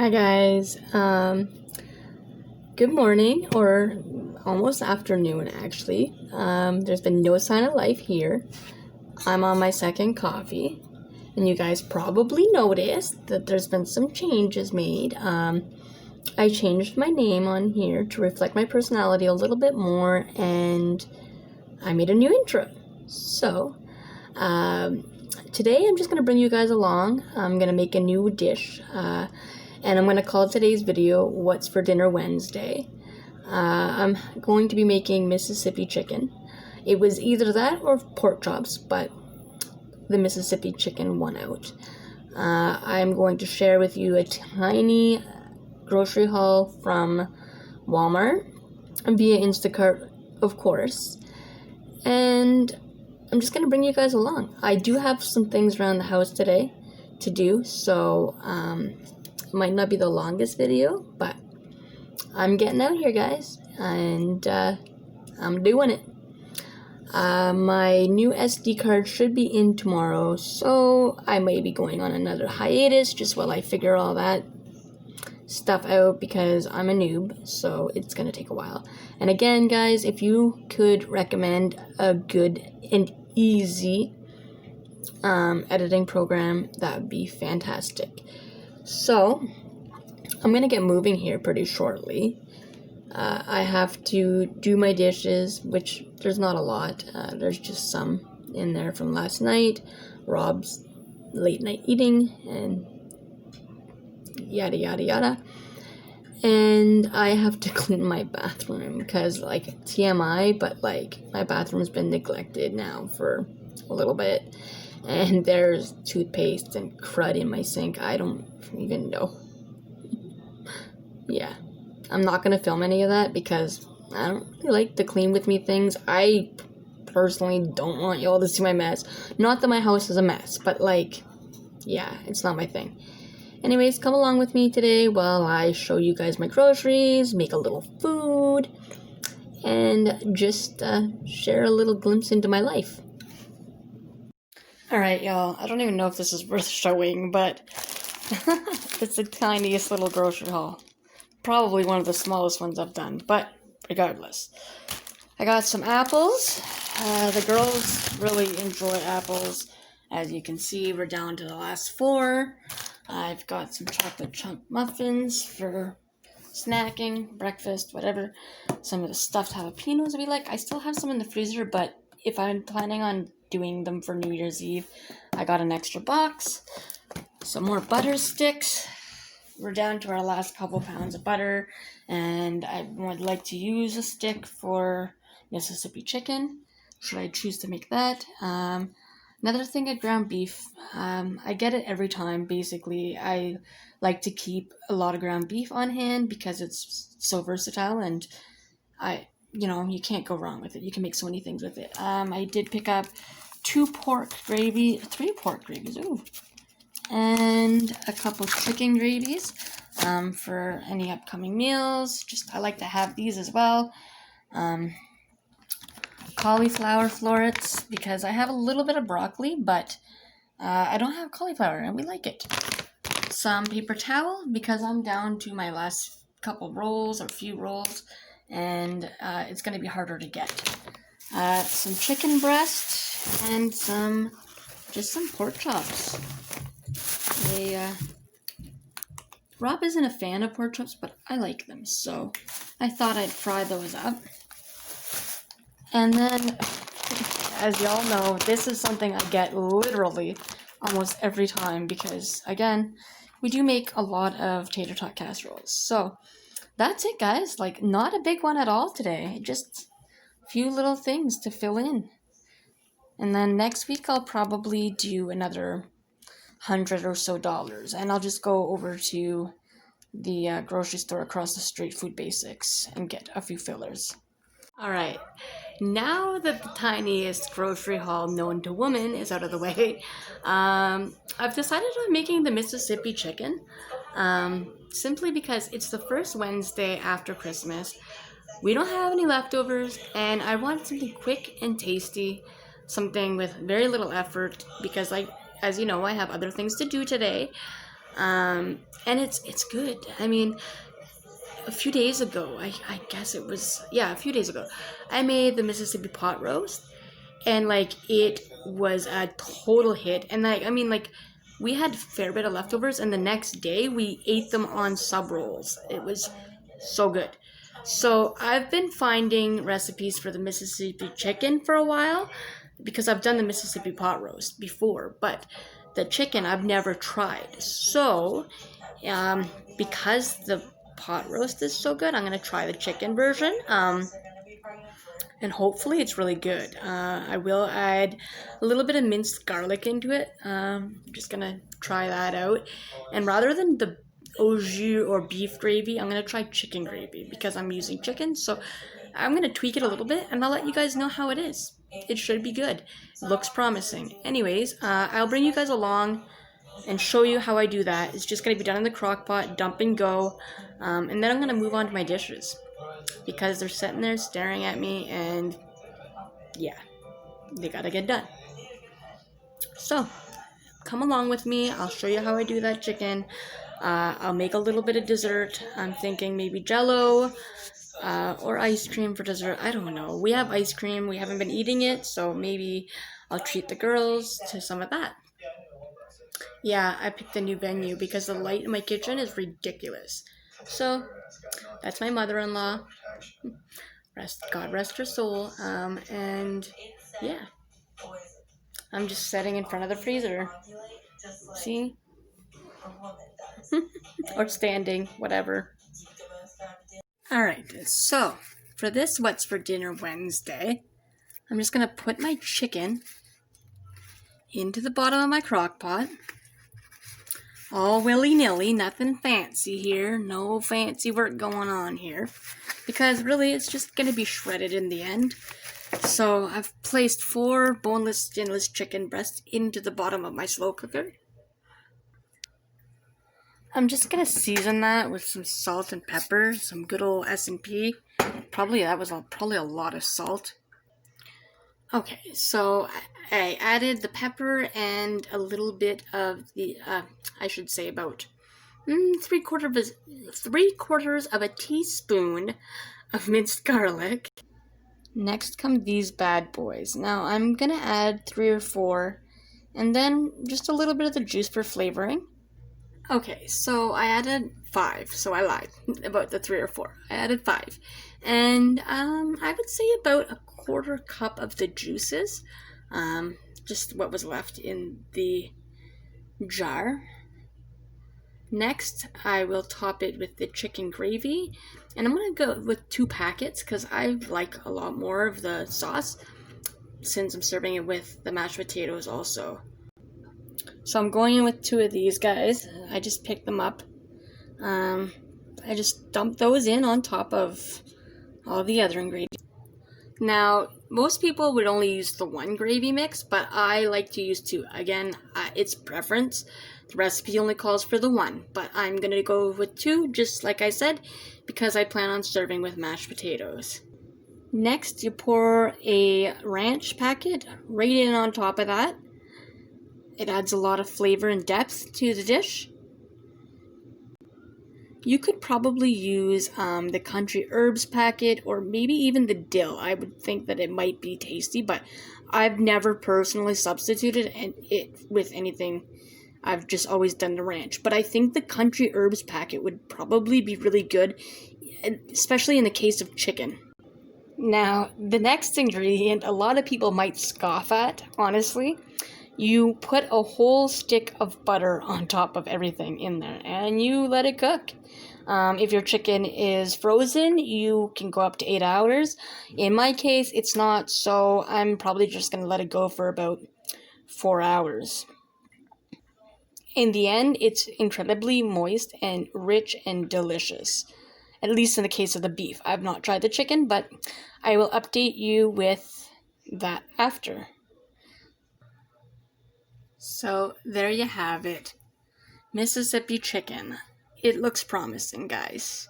Hi guys, good morning or almost afternoon actually. There's been no sign of life here. I'm on my second coffee and you guys probably noticed that there's been some changes made. I changed my name on here to reflect my personality a little bit more and I made a new intro. So, today I'm just going to bring you guys along. I'm going to make a new dish. And I'm going to call today's video, What's for Dinner Wednesday. I'm going to be making Mississippi chicken. It was either that or pork chops, but the Mississippi chicken won out. I'm going to share with you a tiny grocery haul from Walmart via Instacart, of course. And I'm just going to bring you guys along. I do have some things around the house today to do, so it might not be the longest video, but I'm getting out here, guys, and I'm doing it. My new SD card should be in tomorrow, so I may be going on another hiatus just while I figure all that stuff out because I'm a noob, so it's gonna take a while. And again, guys, if you could recommend a good and easy editing program, that would be fantastic. So, I'm going to get moving here pretty shortly. I have to do my dishes, which there's not a lot. There's just some in there from last night, Rob's late night eating, and yada yada yada. And I have to clean my bathroom because, like, TMI, but, like, my bathroom's been neglected now for a little bit. And there's toothpaste and crud in my sink. I don't even know. Yeah. I'm not going to film any of that because I don't really like the clean with me things. I personally don't want y'all to see my mess. Not that my house is a mess, but, like, yeah, it's not my thing. Anyways, come along with me today while I show you guys my groceries, make a little food, and just share a little glimpse into my life. Alright, y'all, I don't even know if this is worth showing, but it's the tiniest little grocery haul. Probably one of the smallest ones I've done, but regardless. I got some apples. The girls really enjoy apples. As you can see, we're down to the last 4. I've got some chocolate chunk muffins for snacking, breakfast, whatever. Some of the stuffed jalapenos we like. I still have some in the freezer, but if I'm planning on doing them for New Year's Eve, I got an extra box. Some more butter sticks. We're down to our last couple pounds of butter, and I would like to use a stick for Mississippi chicken, should I choose to make that. Another thing at ground beef, I get it every time, basically. I like to keep a lot of ground beef on hand because it's so versatile, and you can't go wrong with it. You can make so many things with it. I did pick up 3 pork gravies, ooh, and a couple chicken gravies for any upcoming meals. I like to have these as well. Cauliflower florets, because I have a little bit of broccoli, but I don't have cauliflower, and we like it. Some paper towel, because I'm down to my last couple rolls, or few rolls, and it's going to be harder to get. Some chicken breast, and some pork chops. Rob isn't a fan of pork chops, but I like them, so I thought I'd fry those up. And then, as y'all know, this is something I get literally almost every time because, again, we do make a lot of tater tot casseroles. So, that's it, guys. Like, not a big one at all today. Just a few little things to fill in. And then next week, I'll probably do another $100 or so, and I'll just go over to the grocery store across the street, Food Basics, and get a few fillers. Alright, now that the tiniest grocery haul known to woman is out of the way, I've decided on making the Mississippi chicken, simply because it's the first Wednesday after Christmas. We don't have any leftovers, and I want something quick and tasty, something with very little effort, because, as you know, I have other things to do today. And it's good. I mean, a few days ago, I guess it was, yeah, a few days ago, I made the Mississippi pot roast, and like it was a total hit. And like, I mean, like, we had a fair bit of leftovers, and the next day we ate them on sub rolls. It was so good. So I've been finding recipes for the Mississippi chicken for a while, because I've done the Mississippi pot roast before, but the chicken I've never tried. So because the pot roast is so good, I'm gonna try the chicken version. And hopefully it's really good. I will add a little bit of minced garlic into it. I'm just gonna try that out. And rather than the au jus or beef gravy, I'm gonna try chicken gravy because I'm using chicken. So I'm gonna tweak it a little bit, and I'll let you guys know how it is. It should be good. It looks promising. Anyways, I'll bring you guys along and show you how I do that. It's just gonna be done in the crock pot, dump and go, and then I'm gonna move on to my dishes, because they're sitting there staring at me, and yeah, they gotta get done. So come along with me. I'll show you how I do that chicken. I'll make a little bit of dessert. I'm thinking maybe Jello or ice cream for dessert. I don't know. We have ice cream. We haven't been eating it, so maybe I'll treat the girls to some of that. Yeah, I picked a new venue because the light in my kitchen is ridiculous. So that's my mother-in-law. God rest her soul. And yeah, I'm just sitting in front of the freezer. See? Or standing, whatever. Alright, so for this What's for Dinner Wednesday, I'm just going to put my chicken into the bottom of my crock pot. All willy-nilly, nothing fancy here. No fancy work going on here. Because really, it's just going to be shredded in the end. So I've placed 4 boneless, skinless chicken breasts into the bottom of my slow cooker. I'm just going to season that with some salt and pepper, some good old S&P. Probably that was probably a lot of salt. Okay, so I added the pepper and a little bit of the, I should say about 3/4 of a teaspoon of minced garlic. Next come these bad boys. Now I'm gonna add 3 or 4, and then just a little bit of the juice for flavoring. Okay, so I added 5, so I lied about the 3 or 4. I added 5, and I would say about a 1/4 cup of the juices, just what was left in the jar. Next, I will top it with the chicken gravy, and I'm going to go with 2 packets because I like a lot more of the sauce since I'm serving it with the mashed potatoes also. So I'm going in with 2 of these guys. I just picked them up. I just dumped those in on top of all the other ingredients. Now, most people would only use the 1 gravy mix, but I like to use 2. Again, it's preference. The recipe only calls for the 1, but I'm going to go with 2, just like I said, because I plan on serving with mashed potatoes. Next, you pour a ranch packet right in on top of that. It adds a lot of flavor and depth to the dish. You could probably use the country herbs packet, or maybe even the dill. I would think that it might be tasty, but I've never personally substituted it with anything. I've just always done the ranch. But I think the country herbs packet would probably be really good, especially in the case of chicken. Now, the next ingredient a lot of people might scoff at, honestly. You put a whole stick of butter on top of everything in there, and you let it cook. If your chicken is frozen, you can go up to 8 hours. In my case, it's not, so I'm probably just going to let it go for about 4 hours. In the end, it's incredibly moist and rich and delicious. At least in the case of the beef. I've not tried the chicken, but I will update you with that after. So there you have it. Mississippi chicken. It looks promising, guys.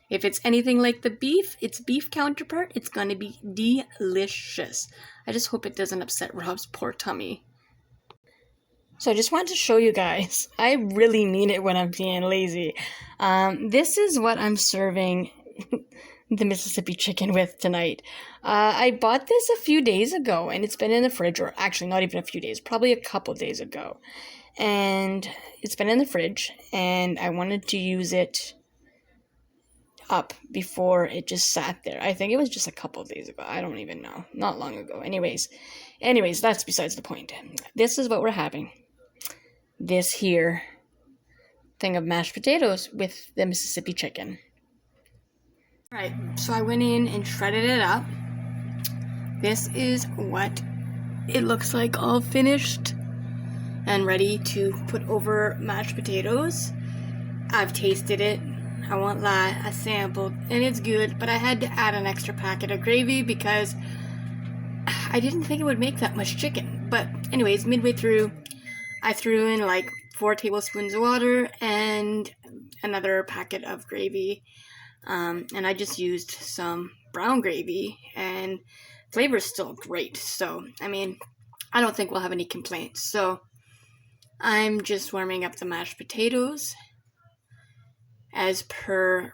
If it's anything like the beef, its beef counterpart, it's going to be delicious. I just hope it doesn't upset Rob's poor tummy. So I just wanted to show you guys. I really mean it when I'm being lazy. This is what I'm serving the Mississippi chicken with tonight. I bought this a few days ago, and it's been in the fridge, or actually not even a few days, probably a couple days ago. And it's been in the fridge, and I wanted to use it up before it just sat there. I think it was just a couple of days ago. I don't even know. Not long ago. Anyways, that's besides the point. This is what we're having. This here thing of mashed potatoes with the Mississippi chicken. Alright, so I went in and shredded it up. This is what it looks like, all finished and ready to put over mashed potatoes. I've tasted it. I won't lie, I sampled, and it's good, but I had to add an extra packet of gravy because I didn't think it would make that much chicken. But anyways, midway through, I threw in like 4 tablespoons of water and another packet of gravy, and I just used some brown gravy, and flavor is still great. So, I mean, I don't think we'll have any complaints. So, I'm just warming up the mashed potatoes as per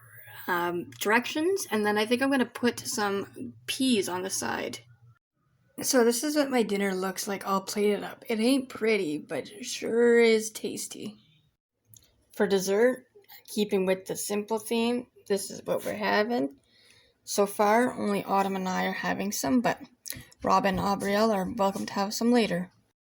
directions, and then I think I'm going to put some peas on the side. So this is what my dinner looks like all plated up. It ain't pretty, but it sure is tasty. For dessert, keeping with the simple theme, this is what we're having. So far, only Autumn and I are having some, but Rob and Aubrielle are welcome to have some later.